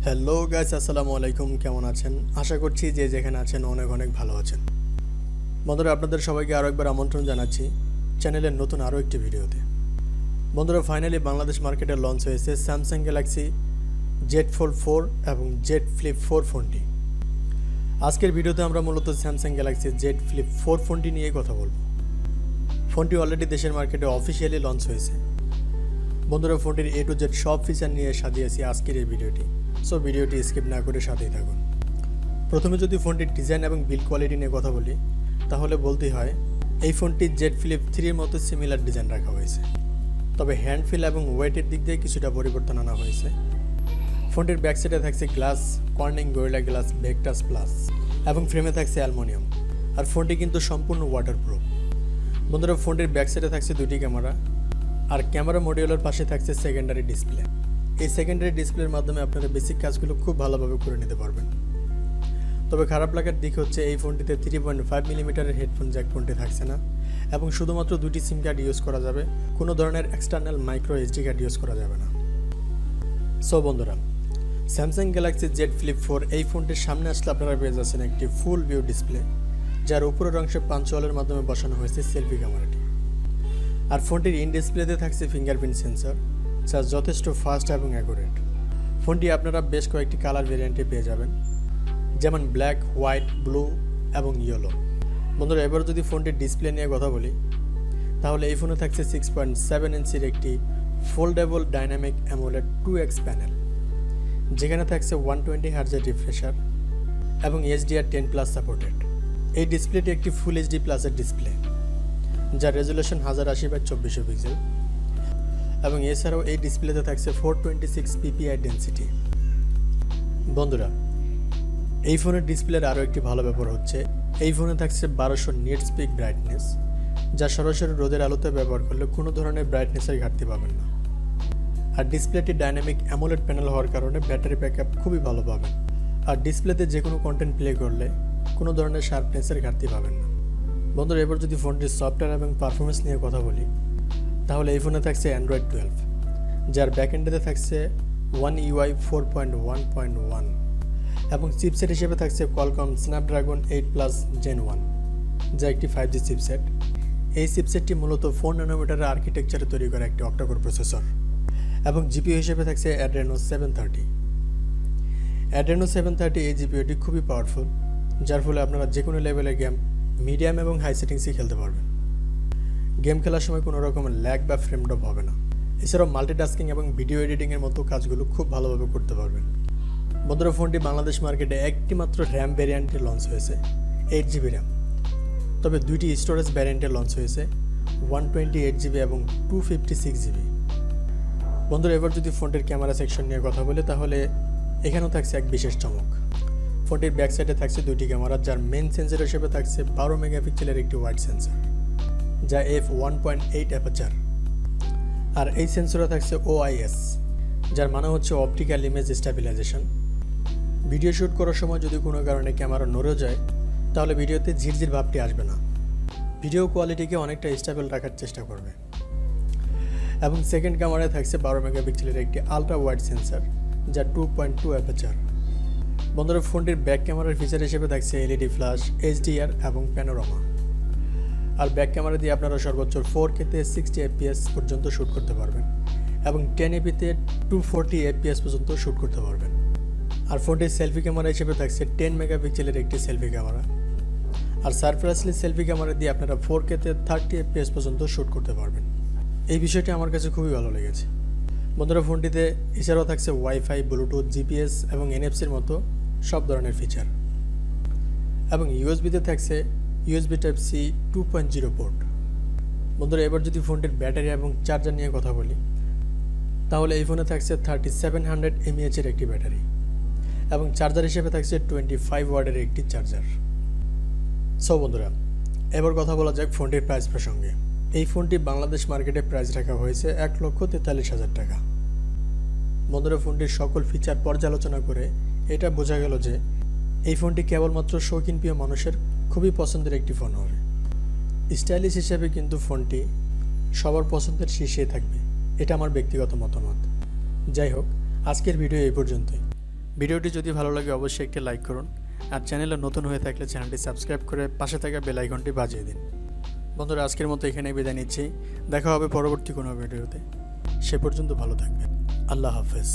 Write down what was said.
Hello guys, আসসালামু আলাইকুম। কেমন আছেন? আশা করছি যে যেখানে আছেন অনেক অনেক ভালো আছেন। বন্ধুরা, আপনাদের সবাইকে আরও একবার আমন্ত্রণ জানাচ্ছি চ্যানেলের নতুন আরও একটি ভিডিওতে। বন্ধুরা, ফাইনালি বাংলাদেশ মার্কেটে লঞ্চ হয়েছে স্যামসাং গ্যালাক্সি জেড ফোল্ড 4 এবং জেড ফ্লিপ 4 ফোনটি। আজকের ভিডিওতে আমরা মূলত স্যামসাং গ্যালাক্সি জেড ফ্লিপ 4 ফোনটি নিয়ে কথা বলব। ফোনটি অলরেডি দেশের মার্কেটে অফিসিয়ালি লঞ্চ হয়েছে। বন্ধুরা, ফোনটির A to Z সব ফিচার নিয়ে সাজিয়েছি আজকের এই ভিডিওটি, সো ভিডিওটি স্কিপ না করে সাথেই থাকুন। প্রথমে যদি ফোনটির ডিজাইন এবং বিল্ড কোয়ালিটি নিয়ে কথা বলি, তাহলে বলতেই হয় এই ফোনটি জেড ফ্লিপ 3-এর মতো সিমিলার ডিজাইন রাখা হয়েছে, তবে হ্যান্ড ফিল এবং ওয়েটের দিক দিয়ে কিছুটা পরিবর্তন আনা হয়েছে। ফোনটির ব্যাক সাইডে থাকছে glass Corning gorilla glass Victus plus এবং ফ্রেমে থাকছে অ্যালুমিনিয়াম, আর ফোনটি কিন্তু সম্পূর্ণ ওয়াটারপ্রুফ। বন্ধুরা, ফোনটির ব্যাক সাইডে থাকছে দুটি ক্যামেরা, আর ক্যামেরা মডিউলের পাশে থাকছে সেকেন্ডারি ডিসপ্লে। এই সেকেন্ডারি ডিসপ্লের মাধ্যমে আপনারা বেসিক কাজগুলো খুব ভালোভাবে করে নিতে পারবেন। তবে খারাপ লাগার দিক হচ্ছে এই ফোনটিতে 3.5 মিলিমিটারের হেডফোন জ্যাক ফোনটি থাকছে না, এবং শুধুমাত্র দুটি সিম কার্ড ইউজ করা যাবে, কোনো ধরনের external micro SD card use করা যাবে না। সো বন্ধুরা, স্যামসাং গ্যালাক্সি জেড ফ্লিপ 4 এই ফোনটির সামনে আসলে আপনারা পেয়ে যাচ্ছেন একটি ফুল ভিউ ডিসপ্লে, যার উপরের অংশে পাঞ্চ হোলের মাধ্যমে বসানো হয়েছে সেলফি ক্যামেরাটি। আর ফোনটির ইন ডিসপ্লেতে থাকছে ফিঙ্গারপ্রিন্ট সেন্সর, যা যথেষ্ট ফাস্ট এবং অ্যাকুরেট। ফোনটি আপনারা বেশ কয়েকটি কালার ভেরিয়েন্টে পেয়ে যাবেন, যেমন ব্ল্যাক, হোয়াইট, ব্লু এবং ইয়েলো। বন্ধুরা, এবার যদি ফোনটির ডিসপ্লে নিয়ে কথা বলি, তাহলে এই ফোনে থাকছে 6.7 ইঞ্চির একটি foldable dynamic AMOLED 2x panel, যেখানে থাকছে 120 হার্জের রিফ্রেশার এবং HDR10+ সাপোর্টেড। এই ডিসপ্লেটি একটি ফুল এইচডি প্লাসের ডিসপ্লে, যার রেজুলেশন 1080x2400 পিক্সেল, এবং এছাড়াও এই ডিসপ্লেতে থাকছে 426 ppi ডেন্সিটি। বন্ধুরা, এই ফোনের ডিসপ্লের আরও একটি ভালো ব্যাপার হচ্ছে এই ফোনে থাকছে 1200 নিটস পিক ব্রাইটনেস, যা সরাসরি রোদের আলোতে ব্যবহার করলে কোনো ধরনের ব্রাইটনেসের ঘাটতি পাবেন না। আর ডিসপ্লেটি ডাইনামিক অ্যামোলেড প্যানেল হওয়ার কারণে ব্যাটারি ব্যাকআপ খুবই ভালো পাবেন, আর ডিসপ্লেতে যে কোনো কন্টেন্ট প্লে করলে কোনো ধরনের শার্পনেসের ঘাটতি পাবেন না। বন্ধুরা, এবার যদি ফোনটির সফটওয়্যার এবং পারফরমেন্স নিয়ে কথা বলি, তাহলে এই ফোনে থাকছে অ্যান্ড্রয়েড 12, যার ব্যাকএন্ডেতে থাকছে One UI 4.1.1 এবং চিপসেট হিসেবে থাকছে কোয়ালকম স্ন্যাপড্রাগন 8+ Gen 1, যা একটি 5G চিপসেট। এই চিপসেটটি মূলত 4 ন্যানোমিটারের আর্কিটেকচারে তৈরি করা একটি অক্টাকোর প্রসেসর, এবং জিপিইউ হিসেবে থাকছে Adreno 730। Adreno 730 এই জিপিইউটি খুবই পাওয়ারফুল, যার ফলে আপনারা যে কোনো লেভেলের গেম মিডিয়াম এবং হাই সেটিংসে খেলতে পারবেন। গেম খেলার সময় কোনো রকমের ল্যাগ বা ফ্রেম ড্রপ হবে না। এছাড়াও মাল্টিটাস্কিং এবং ভিডিও এডিটিংয়ের মতো কাজগুলো খুব ভালোভাবে করতে পারবেন। বন্ধুরা, ফোনটি বাংলাদেশ মার্কেটে একটি মাত্র র্যাম ভ্যারিয়েন্টে লঞ্চ হয়েছে 8GB র্যাম, তবে দুইটি স্টোরেজ ভ্যারিয়েন্টে লঞ্চ হয়েছে 128GB এবং 256GB। বন্ধুরা, এবার যদি ফোনটির ক্যামেরা সেকশন নিয়ে কথা বলি, তাহলে এখানেও থাকছে এক বিশেষ চমক। ফোনটির ব্যাক সাইডে থাকছে দুইটি ক্যামেরা, যার মেন সেন্সর হিসেবে থাকছে 12 মেগাপিক্সেলের একটি ওয়াইড সেন্সর, যা f1.8 অ্যাপারচার, আর এই সেন্সরে থাকছে OIS, যার মানে হচ্ছে optical image stabilisation. Video shoot করার সময় যদি কোনো কারণে ক্যামেরা নড়ে যায়, তাহলে ভিডিওতে ঝিরঝির ভাবটি আসবে না, ভিডিও কোয়ালিটিকে অনেকটা স্টেবল রাখার চেষ্টা করবে। এবং সেকেন্ড ক্যামেরায় থাকছে 12 মেগাপিক্সেলের একটি আলট্রা ওয়াইড সেন্সর, যা 2.2 অ্যাপারচার। বন্ধুরা, ফোনটির ব্যাক ক্যামেরার ফিচার হিসেবে থাকছে LED ফ্ল্যাশ, HDR এবং প্যানোরামা। আর ব্যাক ক্যামেরা দিয়ে আপনারা সর্বোচ্চ 4K-তে 60 FPS পর্যন্ত শ্যুট করতে পারবেন, এবং 1080-তে 240 FPS পর্যন্ত শ্যুট করতে পারবেন। আর ফোনটির সেলফি ক্যামেরা হিসেবে থাকছে 10 মেগাপিক্সেলের একটি সেলফি ক্যামেরা, আর সারপ্রাইজলি সেলফি ক্যামেরা দিয়ে আপনারা 4K-তে 30 FPS পর্যন্ত শ্যুট করতে পারবেন। এই বিষয়টি আমার কাছে খুবই ভালো লেগেছে। বন্ধুরা, ফোনটিতে এছাড়াও থাকছে ওয়াইফাই, ব্লুটুথ, GPS এবং NFC-র মতো সব ধরনের ফিচার, এবং USB-তে থাকছে USB Type-C 2.0 পোর্ট। বন্ধুরা, এবার যদি ফোনটির ব্যাটারি এবং চার্জার নিয়ে কথা বলি, তাহলে এই ফোনে থাকছে 3700 mAh-এর একটি ব্যাটারি, এবং চার্জার হিসেবে থাকছে 25 ওয়াটের একটি চার্জার। সো বন্ধুরা, এবার কথা বলা যাক ফোনটির প্রাইস প্রসঙ্গে। এই ফোনটি বাংলাদেশ মার্কেটে প্রাইস রাখা হয়েছে 1,43,000 টাকা। বন্ধুরা, ফোনটির সকল ফিচার পর্যালোচনা করে এটা বোঝা গেল যে এই ফোনটি কেবলমাত্র শৌখিন প্রিয় মানুষের খুবই পছন্দের একটি ফোন হবে। স্টাইলিশ হিসেবে কিন্তু ফোনটি সবার পছন্দের শীর্ষে থাকবে, এটা আমার ব্যক্তিগত মতামত। যাই হোক, আজকের ভিডিও এই পর্যন্তই। ভিডিওটি যদি ভালো লাগে অবশ্যই একটি লাইক করুন, আর চ্যানেলে নতুন হয়ে থাকলে চ্যানেলটি সাবস্ক্রাইব করে পাশে থাকা বেল আইকনটি বাজিয়ে দিন। বন্ধুরা, আজকের মতো এখানেই বিদায় নিচ্ছি। দেখা হবে পরবর্তী কোনো ভিডিওতে। সে পর্যন্ত ভালো থাকবেন। আল্লাহ হাফেজ।